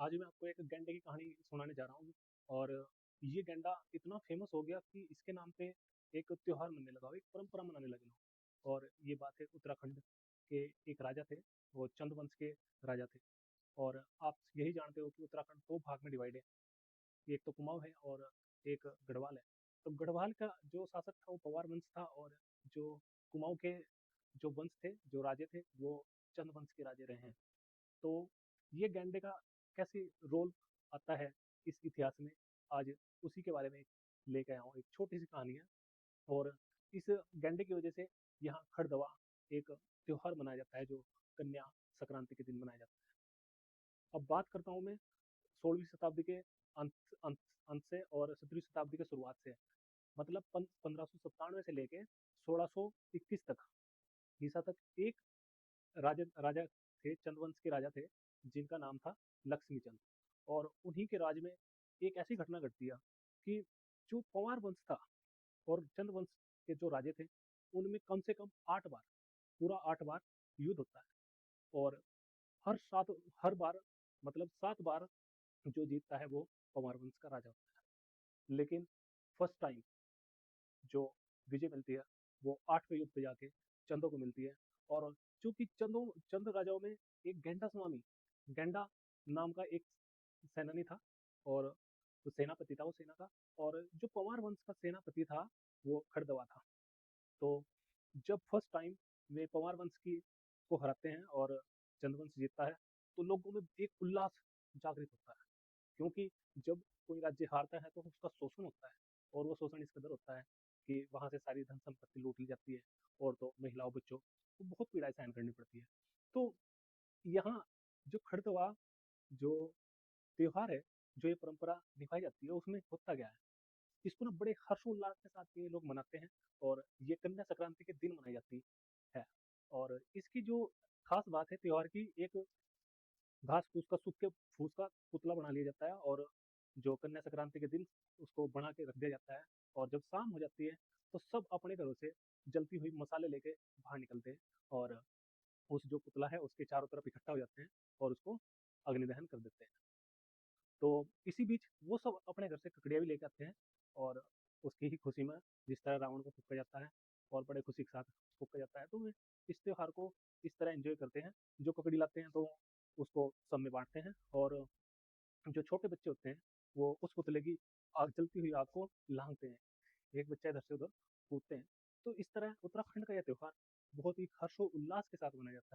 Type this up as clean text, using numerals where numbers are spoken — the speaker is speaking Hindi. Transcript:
आज मैं आपको एक गैंडे की कहानी सुनाने जा रहा हूँ। और ये गैंडा इतना फेमस हो गया कि इसके नाम पे एक त्योहार मनने लगा, एक परंपरा मनाने लगे लोग। और ये बात है उत्तराखंड के एक राजा थे, वो चंद वंश के राजा थे। और आप यही जानते हो कि उत्तराखंड दो भाग में डिवाइड है, एक तो कुमाऊं है और एक गढ़वाल है। तो गढ़वाल का जो शासक था वो पवार वंश था, और जो कुमाऊं के जो वंश थे, जो राजे थे, वो चंद वंश के राजे रहे हैं। तो ये गैंडे का कैसे रोल आता है इस इतिहास में, आज उसी के बारे में लेके आया हूँ। एक छोटी सी कहानी है। और इस गैंडे की वजह से यहाँ खड़दवा एक त्योहार मनाया जाता है, जो कन्या संक्रांति के दिन मनाया जाता है। अब बात करता हूँ मैं 16वीं शताब्दी के अंत अंत अंत से और 17वीं शताब्दी के शुरुआत से। मतलब 1597 से लेके 1621 तक, ईसा तक, एक राजा राजा थे, चंद्रवंश के राजा थे, जिनका नाम था लक्ष्मीचंद। और उन्हीं के राज में एक ऐसी घटना घटती है कि जो पवार वंश था और चंद्रवंश के जो राजे थे, उनमें कम से कम 8 बार, पूरा 8 बार युद्ध होता है। और हर 7 बार, मतलब 7 बार जो जीतता है वो पवार वंश का राजा होता है। लेकिन फर्स्ट टाइम जो विजय मिलती है वो 8वें युद्ध पे जाके चंदों को मिलती है। और चूंकि चंद राजाओं में एक गेंडा स्वामी, गेंडा नाम का एक सेनानी था, और तो सेनापति था वो सेना का। और जो पवार वंश का सेनापति था वो खड़दवा था। तो जब फर्स्ट टाइम वे पवार वंश की को हराते हैं और चंद्रवंश जीतता है, तो लोगों में एक उल्लास जागृत होता है। क्योंकि जब कोई राज्य हारता है तो उसका शोषण होता है, और वो शोषण इस कदर होता है कि वहां से सारी धन संपत्ति लूट ली जाती है, और तो महिलाओं बच्चों को बहुत पीड़ाएं सहन करनी पड़ती है। तो यहाँ जो खड़तवा जो त्योहार है, जो ये परंपरा निभाई जाती है, उसमें होता क्या है, इसको ना बड़े हर्षोल्लास के साथ ये लोग मनाते हैं। और ये कन्या संक्रांति के दिन मनाई जाती है। और इसकी जो खास बात है त्योहार की, एक घास फूस का, सूखे फूस का पुतला बना लिया जाता है, और जो कन्या संक्रांति के दिन उसको बना के रख दिया जाता है। और जब शाम हो जाती है तो सब अपने घरों से जलती हुई मसाले लेके बाहर निकलते हैं, और उस जो पुतला है उसके चारों तरफ इकट्ठा हो जाते हैं और उसको अग्नि दहन कर देते हैं। तो इसी बीच वो सब अपने घर से ककड़िया भी लेके आते हैं, और उसकी ही खुशी में जिस तरह रावण को फूका जाता है और बड़े खुशी के साथ फूका जाता है, तो वे इस त्योहार को इस तरह एंजॉय करते हैं। जो ककड़ी लाते हैं तो उसको सब में बांटते हैं, और जो छोटे बच्चे होते हैं वो उस पुतले की आग, जलती हुई आग को लांघते हैं, एक बच्चा इधर से उधर कूदते हैं। तो इस तरह उत्तराखंड का यह त्योहार बहुत ही हर्षोल्लास के साथ मनाया जाता है।